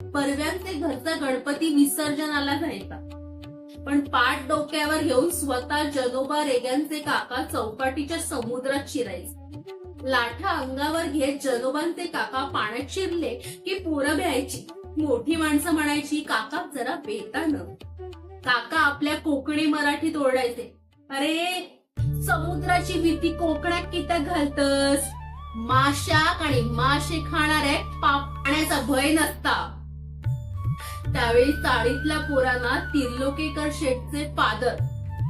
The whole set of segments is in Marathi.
परव्यांचे घरचा गणपती विसर्जनाला जायचा, पण पाठ डोक्यावर घेऊन स्वतः जनोबा रेग्यांचे काका चौपाटीच्या समुद्रात शिरायचे. लाठा अंगावर घेत जनोबांचे काका पाण्यात शिरले की पोरं भ्यायची. मोठी माणसं म्हणायची, काका जरा बेतानं. काका आपल्या कोकणी मराठीत ओरडायचे, अरे समुद्राची भीती कोकणात किती घालतस? माशाक आणि मासे खाणाऱ्या पाण्याचा भय नसता. त्यावेळी चाळीतल्या पोरांना तिर्लोकेकर शेठचे फादर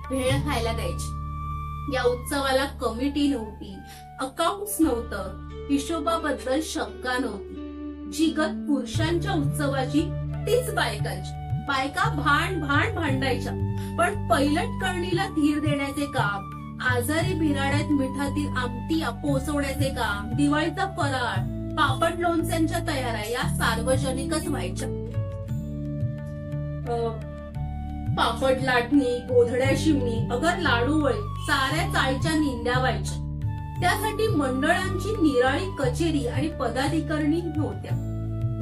भेळ खायला द्यायचे. या उत्सवाला कमिटी नव्हती, अकाउंट्स नव्हतं, हिशोबाबद्दल शंका नव्हती. जी गत पुरुषांच्या उत्सवाची तीच बायकांची. बायका भांडायच्या, पण पैलट करणीला धीर देण्याचे काम, आजारी बिराड्यात मिठातील आमटी पोचवण्याचे काम, दिवाळीचा फराळ, पापड लोणच्यांच्या तयाऱ्या या सार्वजनिकच व्हायच्या. पापड लाटणी, गोधड्या शिवणी, अगर लाडू वळी साऱ्या चाळीच्या निंद्या व्हायच्या. त्यासाठी मंडळांची निराळी कचेरी आणि पदाधिकारी होत्या.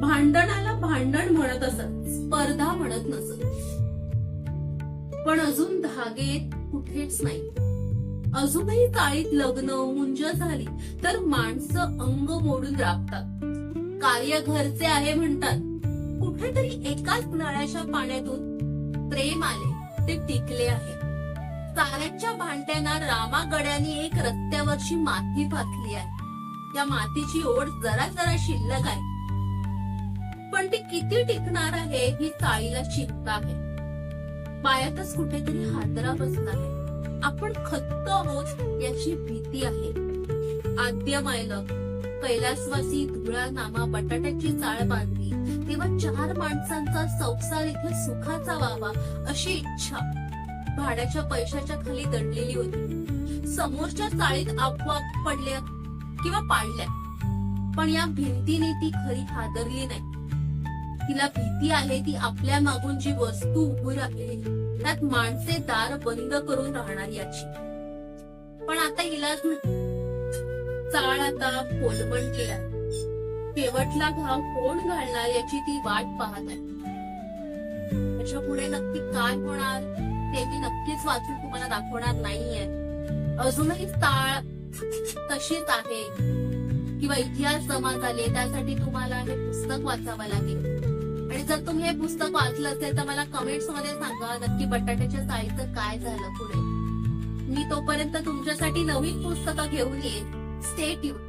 भांडणाला भांडण म्हणत असत, स्पर्धा म्हणत नसत. पण अजून धागे कुठेच नाही. अजूनही चाळीत लग्न मुंज झाली तर माणसं अंग मोडून राबतात. कार्य घरचे आहे म्हणतात. कुठेतरी एकाच नळाच्या पाण्यातून प्रेम आले, ते टिकले आहे. साऱ्यांच्या भांड्यांना रामागड्यांनी एक रस्त्यावरची माती फासली आहे. या मातीची ओढ जरा जरा शिल्लक आहे, पण ती किती टिकणार आहे ही चाळीला चिंता आहे. पायातच कुठेतरी हादरा बसला आहे. आपण खत्त आहोत याची भीती आहे. आद्य मायलं कैलासवासी धुळा नामा बटाट्याची चाळ बांधली तेव्हा 4 माणसांचा संसार इथे सुखाचा व्हावा अशी इच्छा भाड्याच्या पैशाच्या खाली दडलेली होती. समोरच्या चाळीत आपोआप पडल्या किंवा पाडल्या, पण या भिंतीने ती खरी हादरली नाही. तिला भीती आहे ती आपल्या मागून जी वस्तू उभी राहिली त्यात माणसे दार बंद करून राहणार याची. पण आता इलाज नाही. चाळ आता कोलमण केला. शेवटला घाव कोण घालणार याची ती वाट पाहत आहे. त्याच्या पुढे नक्की काय होणार ते मी नक्कीच वाचून तुम्हाला दाखवणार नाहीये. अजूनही चाळ तशीच आहे किंवा इतिहास जमा झाले, त्यासाठी तुम्हाला हे पुस्तक वाचावं लागेल. आणि जर तुम्ही हे पुस्तक वाचलं असेल तर मला कमेंट्स मध्ये सांगा नक्की बटाट्याच्या चाळीचं काय झालं पुढे. मी तोपर्यंत तुमच्यासाठी नवीन पुस्तकं घेऊन येईन. Stay tuned.